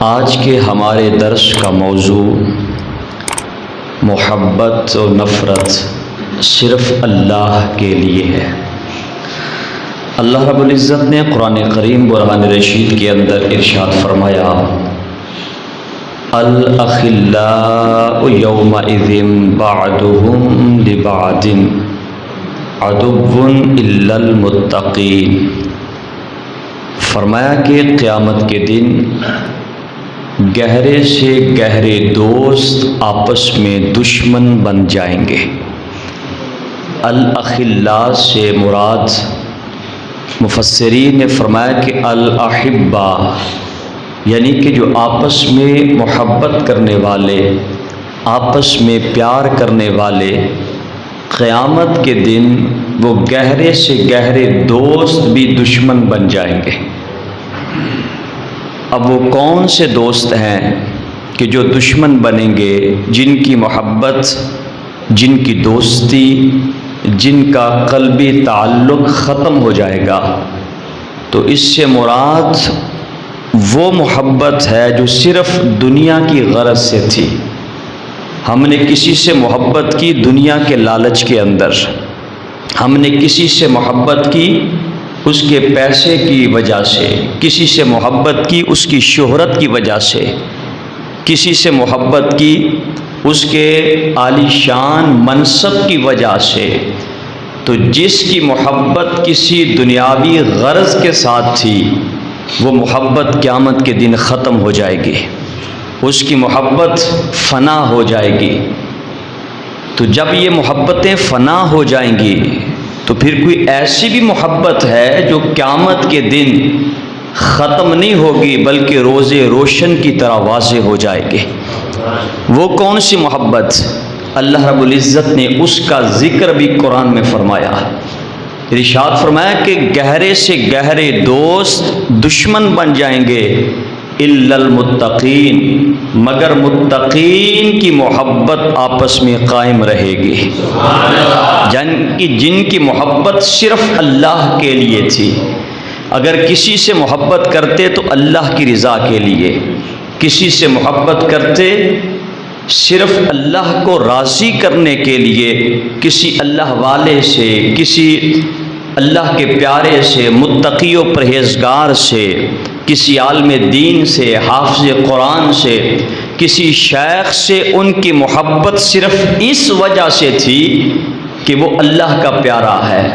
آج کے ہمارے درس کا موضوع محبت و نفرت صرف اللہ کے لیے ہے۔ اللہ رب العزت نے قرآن کریم برہان رشید کے اندر ارشاد فرمایا، الاخلاء یومئذ بعضهم لبعض عدو الا المتقین۔ فرمایا کہ قیامت کے دن گہرے سے گہرے دوست آپس میں دشمن بن جائیں گے۔ الاخلاء سے مراد مفسرین نے فرمایا کہ الاحبہ، یعنی کہ جو آپس میں محبت کرنے والے، آپس میں پیار کرنے والے، قیامت کے دن وہ گہرے سے گہرے دوست بھی دشمن بن جائیں گے۔ اب وہ کون سے دوست ہیں کہ جو دشمن بنیں گے، جن کی محبت، جن کی دوستی، جن کا قلبی تعلق ختم ہو جائے گا؟ تو اس سے مراد وہ محبت ہے جو صرف دنیا کی غرض سے تھی۔ ہم نے کسی سے محبت کی دنیا کے لالچ کے اندر، ہم نے کسی سے محبت کی اس کے پیسے کی وجہ سے، کسی سے محبت کی اس کی شہرت کی وجہ سے، کسی سے محبت کی اس کے عالی شان منصب کی وجہ سے۔ تو جس کی محبت کسی دنیاوی غرض کے ساتھ تھی، وہ محبت قیامت کے دن ختم ہو جائے گی، اس کی محبت فنا ہو جائے گی۔ تو جب یہ محبتیں فنا ہو جائیں گی تو پھر کوئی ایسی بھی محبت ہے جو قیامت کے دن ختم نہیں ہوگی بلکہ روز روشن کی طرح واضح ہو جائے گی۔ وہ کون سی محبت؟ اللہ رب العزت نے اس کا ذکر بھی قرآن میں فرمایا۔ ارشاد فرمایا کہ گہرے سے گہرے دوست دشمن بن جائیں گے، الا المتقین، مگر متقین کی محبت آپس میں قائم رہے گی، جن کی محبت صرف اللہ کے لیے تھی۔ اگر کسی سے محبت کرتے تو اللہ کی رضا کے لیے، کسی سے محبت کرتے صرف اللہ کو راضی کرنے کے لیے، کسی اللہ والے سے، کسی اللہ کے پیارے سے، متقی و پرہیزگار سے، کسی عالم دین سے، حافظ قرآن سے، کسی شیخ سے، ان کی محبت صرف اس وجہ سے تھی کہ وہ اللہ کا پیارا ہے،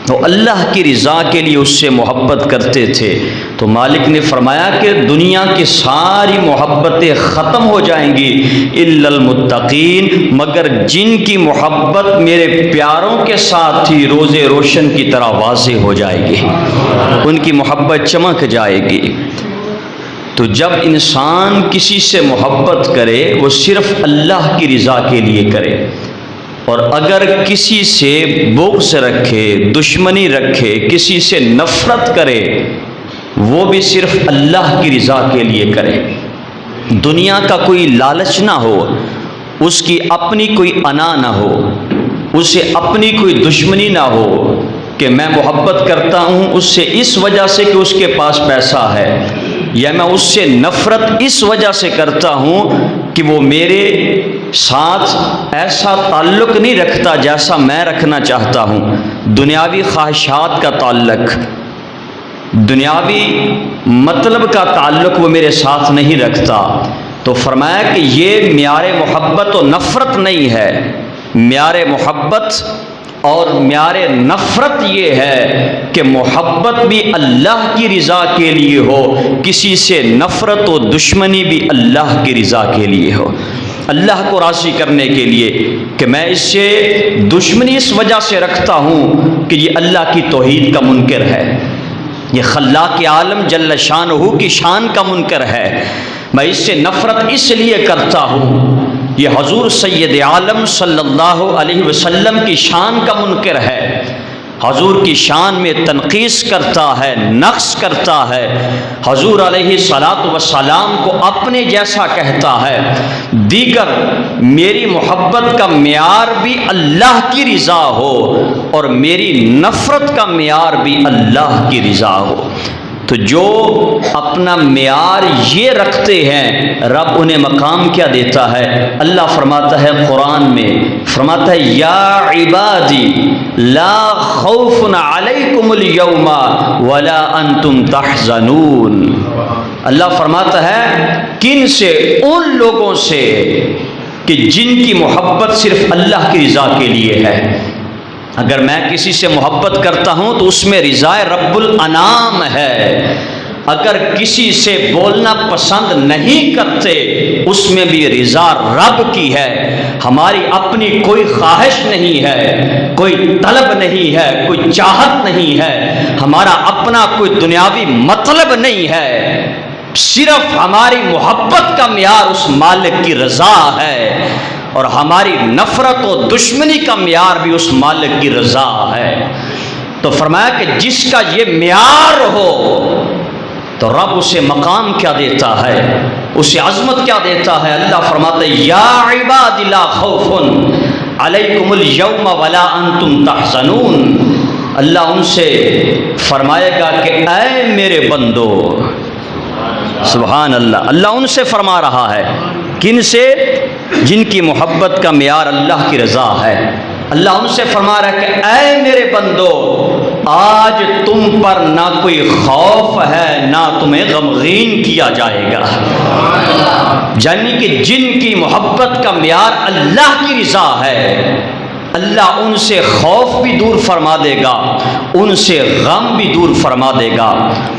وہ اللہ کی رضا کے لیے اس سے محبت کرتے تھے۔ تو مالک نے فرمایا کہ دنیا کی ساری محبتیں ختم ہو جائیں گی، الا المتقین، مگر جن کی محبت میرے پیاروں کے ساتھ تھی روز روشن کی طرح واضح ہو جائے گی، ان کی محبت چمک جائے گی۔ تو جب انسان کسی سے محبت کرے وہ صرف اللہ کی رضا کے لیے کرے، اور اگر کسی سے بغض رکھے، دشمنی رکھے، کسی سے نفرت کرے، وہ بھی صرف اللہ کی رضا کے لیے کرے۔ دنیا کا کوئی لالچ نہ ہو، اس کی اپنی کوئی انا نہ ہو، اسے اپنی کوئی دشمنی نہ ہو کہ میں محبت کرتا ہوں اس سے اس وجہ سے کہ اس کے پاس پیسہ ہے، یا میں اس سے نفرت اس وجہ سے کرتا ہوں کہ وہ میرے ساتھ ایسا تعلق نہیں رکھتا جیسا میں رکھنا چاہتا ہوں، دنیاوی خواہشات کا تعلق، دنیاوی مطلب کا تعلق وہ میرے ساتھ نہیں رکھتا۔ تو فرمایا کہ یہ معیار محبت و نفرت نہیں ہے، معیار محبت اور معیار نفرت یہ ہے کہ محبت بھی اللہ کی رضا کے لیے ہو، کسی سے نفرت و دشمنی بھی اللہ کی رضا کے لیے ہو، اللہ کو راضی کرنے کے لیے کہ میں اس سے دشمنی اس وجہ سے رکھتا ہوں کہ یہ اللہ کی توحید کا منکر ہے، یہ خلاق عالم جل شانہ کی شان کا منکر ہے، میں اس سے نفرت اس لیے کرتا ہوں، یہ حضور سید عالم صلی اللہ علیہ وسلم کی شان کا منکر ہے، حضور کی شان میں تنقیص کرتا ہے، نقص کرتا ہے، حضور علیہ الصلاۃ والسلام کو اپنے جیسا کہتا ہے۔ دیگر میری محبت کا معیار بھی اللہ کی رضا ہو اور میری نفرت کا معیار بھی اللہ کی رضا ہو۔ تو جو اپنا معیار یہ رکھتے ہیں رب انہیں مقام کیا دیتا ہے؟ اللہ فرماتا ہے قرآن میں، فرماتا ہے یا عبادی لا خوف علیکم اليوم ولا انتم تحزنون۔ اللہ فرماتا ہے کن سے؟ ان لوگوں سے کہ جن کی محبت صرف اللہ کی رضا کے لیے ہے۔ اگر میں کسی سے محبت کرتا ہوں تو اس میں رضا رب الانام ہے، اگر کسی سے بولنا پسند نہیں کرتے اس میں بھی رضا رب کی ہے۔ ہماری اپنی کوئی خواہش نہیں ہے، کوئی طلب نہیں ہے، کوئی چاہت نہیں ہے، ہمارا اپنا کوئی دنیاوی مطلب نہیں ہے، صرف ہماری محبت کا معیار اس مالک کی رضا ہے، اور ہماری نفرت و دشمنی کا معیار بھی اس مالک کی رضا ہے۔ تو فرمایا کہ جس کا یہ معیار ہو تو رب اسے مقام کیا دیتا ہے، اسے عظمت کیا دیتا ہے؟ اللہ فرماتا ہے یا عباد لا خوف علیکم اليوم ولا انتم تحزنون۔ اللہ ان سے فرمائے گا کہ اے میرے بندو، سبحان اللہ، اللہ ان سے فرما رہا ہے، کن سے؟ جن کی محبت کا معیار اللہ کی رضا ہے۔ اللہ ان سے فرما رہا ہے کہ اے میرے بندو، آج تم پر نہ کوئی خوف ہے نہ تمہیں غمگین کیا جائے گا، یعنی کہ جن کی محبت کا معیار اللہ کی رضا ہے، اللہ ان سے خوف بھی دور فرما دے گا، ان سے غم بھی دور فرما دے گا،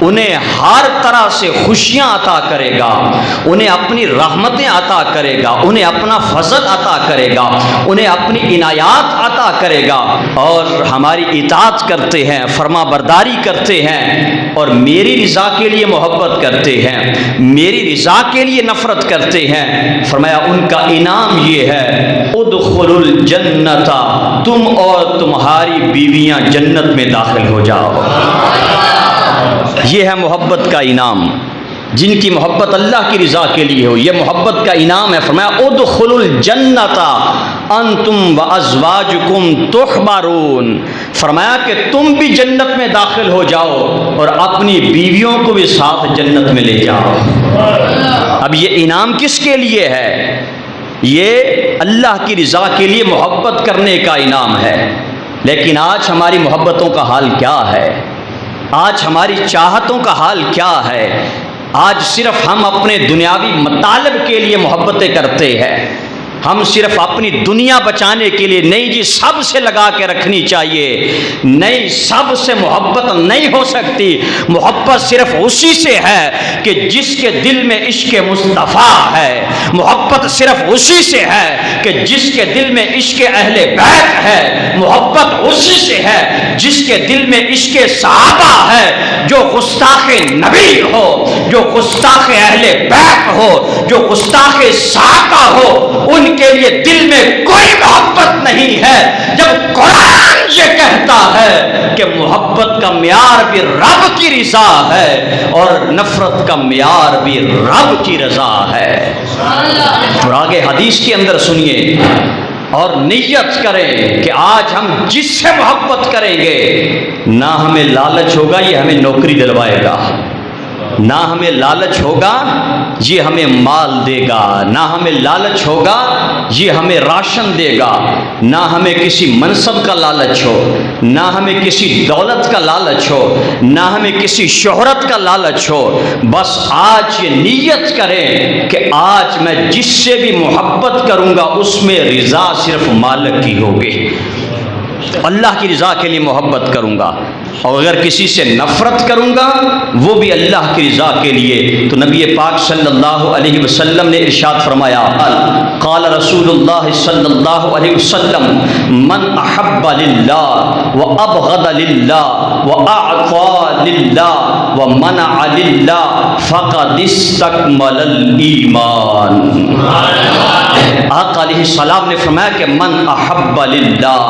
انہیں ہر طرح سے خوشیاں عطا کرے گا، انہیں اپنی رحمتیں عطا کرے گا، انہیں اپنا فضل عطا کرے گا، انہیں اپنی عنایات عطا کرے گا، اور ہماری اطاعت کرتے ہیں، فرما برداری کرتے ہیں، اور میری رضا کے لیے محبت کرتے ہیں، میری رضا کے لیے نفرت کرتے ہیں۔ فرمایا ان کا انعام یہ ہے ادخلوا الجنت، تم اور تمہاری بیویاں جنت میں داخل ہو جاؤ۔ یہ ہے محبت کا انعام، جن کی محبت اللہ کی رضا کے لیے ہو، یہ محبت کا انعام ہے۔ فرمایا ادخلوا الجنت انتم وازواجکم تحبرون، فرمایا کہ تم بھی جنت میں داخل ہو جاؤ اور اپنی بیویوں کو بھی ساتھ جنت میں لے جاؤ۔ اب یہ انعام کس کے لیے ہے؟ یہ اللہ کی رضا کے لیے محبت کرنے کا انعام ہے۔ لیکن آج ہماری محبتوں کا حال کیا ہے؟ آج ہماری چاہتوں کا حال کیا ہے؟ آج صرف ہم اپنے دنیاوی مطالب کے لیے محبتیں کرتے ہیں، ہم صرف اپنی دنیا بچانے کے لیے، نہیں جی سب سے لگا کے رکھنی چاہیے، نہیں سب سے محبت نہیں ہو سکتی، محبت صرف اسی سے ہے کہ جس کے دل میں عشق مصطفیٰ ہے، محبت صرف اسی سے ہے کہ جس کے دل میں عشق اہل بیت ہے، محبت اسی سے ہے جس کے دل میں عشق صحابہ ہے، جو گستاخ نبی ہو، جو گستاخ اہل بیت ہو، جو گستاخ صحابہ ہو، ان کے لیے دل میں کوئی محبت نہیں ہے۔ جب قرآن یہ کہتا ہے کہ محبت کا معیار بھی رب کی رضا ہے اور نفرت کا معیار بھی رب کی رضا ہے، اور آگے حدیث کے اندر سنیے اور نیت کریں کہ آج ہم جس سے محبت کریں گے نہ ہمیں لالچ ہوگا یہ ہمیں نوکری دلوائے گا، نہ ہمیں لالچ ہوگا یہ ہمیں مال دے گا، نہ ہمیں لالچ ہوگا یہ ہمیں راشن دے گا، نہ ہمیں کسی منصب کا لالچ ہو، نہ ہمیں کسی دولت کا لالچ ہو، نہ ہمیں کسی شہرت کا لالچ ہو۔ بس آج یہ نیت کریں کہ آج میں جس سے بھی محبت کروں گا اس میں رضا صرف مالک کی ہوگی، اللہ کی رضا کے لیے محبت کروں گا، اور اگر کسی سے نفرت کروں گا وہ بھی اللہ کی رضا کے لیے۔ تو نبی پاک صلی اللہ علیہ وسلم نے ارشاد فرمایا، قال رسول اللہ صلی اللہ علیہ وسلم من احب للہ وابغض للہ واعطى للہ ومنع للہ فقد استکمل الایمان۔ آقا علیہ السلام نے فرمایا کہ من احب للہ،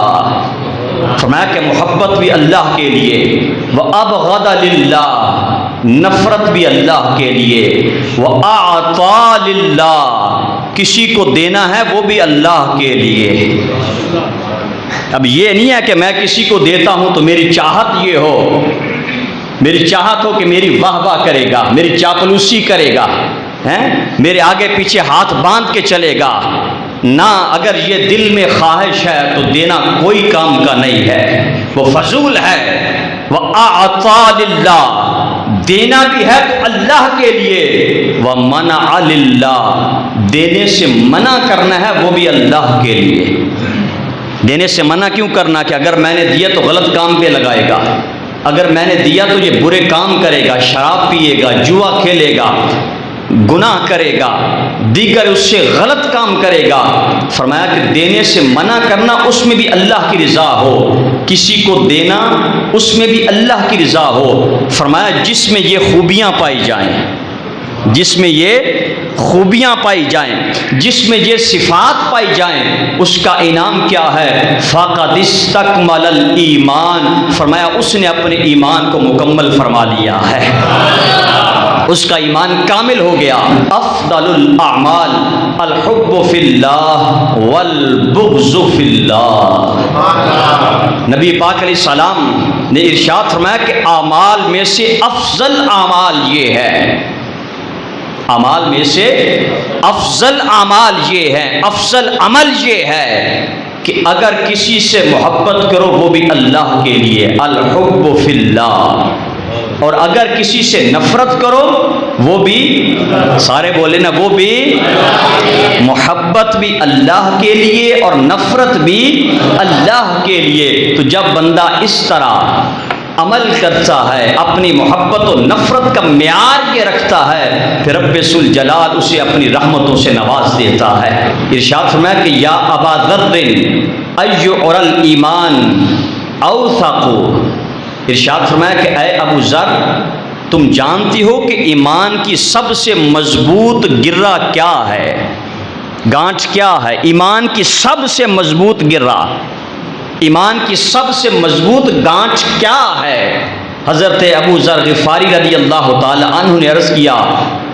فرمایا کہ محبت بھی اللہ کے لیے، وَأَبْغَضَ لِلَّهِ، نفرت بھی اللہ کے لیے، وَأَعْطَى لِلَّهِ، کسی کو دینا ہے وہ بھی اللہ کے لیے۔ اب یہ نہیں ہے کہ میں کسی کو دیتا ہوں تو میری چاہت یہ ہو میری چاہت ہو کہ میری واہ واہ کرے گا، میری چاپلوسی کرے گا، میرے آگے پیچھے ہاتھ باندھ کے چلے گا، نہ، اگر یہ دل میں خواہش ہے تو دینا کوئی کام کا نہیں ہے، وہ فضول ہے۔ وَأَعْطَى لِلَّهِ، دینا بھی ہے تو اللہ کے لیے، وَمَنَعَ لِلَّهِ، دینے سے منع کرنا ہے وہ بھی اللہ کے لیے۔ دینے سے منع کیوں کرنا؟ کہ اگر میں نے دیا تو غلط کام پہ لگائے گا، اگر میں نے دیا تو یہ برے کام کرے گا، شراب پیے گا، جوا کھیلے گا، گناہ کرے گا، دیگر اس سے غلط کام کرے گا۔ فرمایا کہ دینے سے منع کرنا اس میں بھی اللہ کی رضا ہو، کسی کو دینا اس میں بھی اللہ کی رضا ہو۔ فرمایا جس میں یہ خوبیاں پائی جائیں، جس میں یہ خوبیاں پائی جائیں، جس میں یہ صفات پائی جائیں، اس کا انعام کیا ہے؟ فَقَدِ اسْتَكْمَلَ الْإِيمَانَ، فرمایا اس نے اپنے ایمان کو مکمل فرما لیا ہے، اس کا ایمان کامل ہو گیا۔ افضل الاعمال الحب فی اللہ والبغض فی اللہ، نبی پاک علیہ السلام نے ارشاد فرمایا کہ اعمال میں سے افضل اعمال یہ ہے، اعمال میں سے افضل اعمال یہ ہے، افضل عمل یہ ہے کہ اگر کسی سے محبت کرو وہ بھی اللہ کے لیے، الحب فی اللہ، اور اگر کسی سے نفرت کرو وہ بھی، سارے بولے نا، وہ بھی، محبت بھی اللہ کے لیے اور نفرت بھی اللہ کے لیے۔ تو جب بندہ اس طرح عمل کرتا ہے، اپنی محبت و نفرت کا معیار یہ رکھتا ہے، پھر رب ذوالجلال اسے اپنی رحمتوں سے نواز دیتا ہے۔ ارشاد فرمایا کہ یا ابا ذر ایعر الایمان اوثق، ارشاد فرمایا کہ اے ابو ذر، تم جانتی ہو کہ ایمان کی سب سے مضبوط گرہ کیا ہے، گانٹھ کیا ہے؟ ایمان کی سب سے مضبوط گرہ، ایمان کی سب سے مضبوط گانٹھ کیا ہے؟ حضرت ابو ذر غفاری رضی اللہ تعالی عنہ نے عرض کیا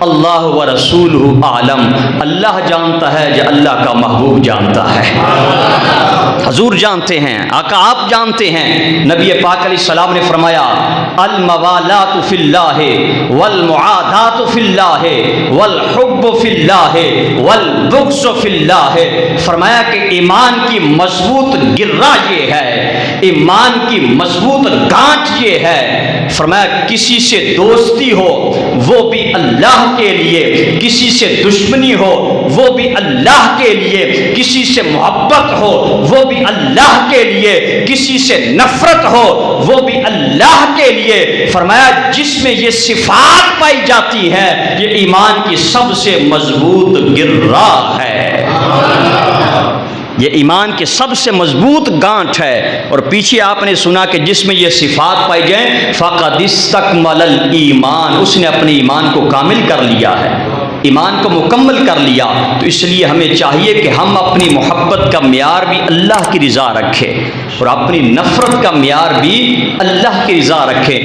اللہ و رسولہ اعلم، اللہ جانتا ہے جو اللہ کا محبوب جانتا ہے۔ حضور جانتے ہیں، آقا آپ جانتے ہیں۔ نبی پاک علیہ السلام نے فرمایا الموالات فی اللہ والمعادات فی اللہ والحب فی اللہ والبغض فی اللہ، فرمایا کہ ایمان کی مضبوط گرہ یہ ہے، ایمان کی مضبوط گانٹھ یہ ہے، فرمایا کسی سے دوستی ہو وہ بھی اللہ کے لیے، کسی سے دشمنی ہو وہ بھی اللہ کے لیے، کسی سے محبت ہو وہ بھی اللہ کے لیے، کسی سے نفرت ہو وہ بھی اللہ کے لیے۔ فرمایا جس میں یہ صفات پائی جاتی ہے یہ ایمان کی سب سے مضبوط گرہ ہے، یہ ایمان کے سب سے مضبوط گانٹھ ہے۔ اور پیچھے آپ نے سنا کہ جس میں یہ صفات پائی جائیں فقد استکمل الایمان، اس نے اپنے ایمان کو کامل کر لیا ہے، ایمان کو مکمل کر لیا۔ تو اس لیے ہمیں چاہیے کہ ہم اپنی محبت کا معیار بھی اللہ کی رضا رکھیں اور اپنی نفرت کا معیار بھی اللہ کی رضا رکھیں۔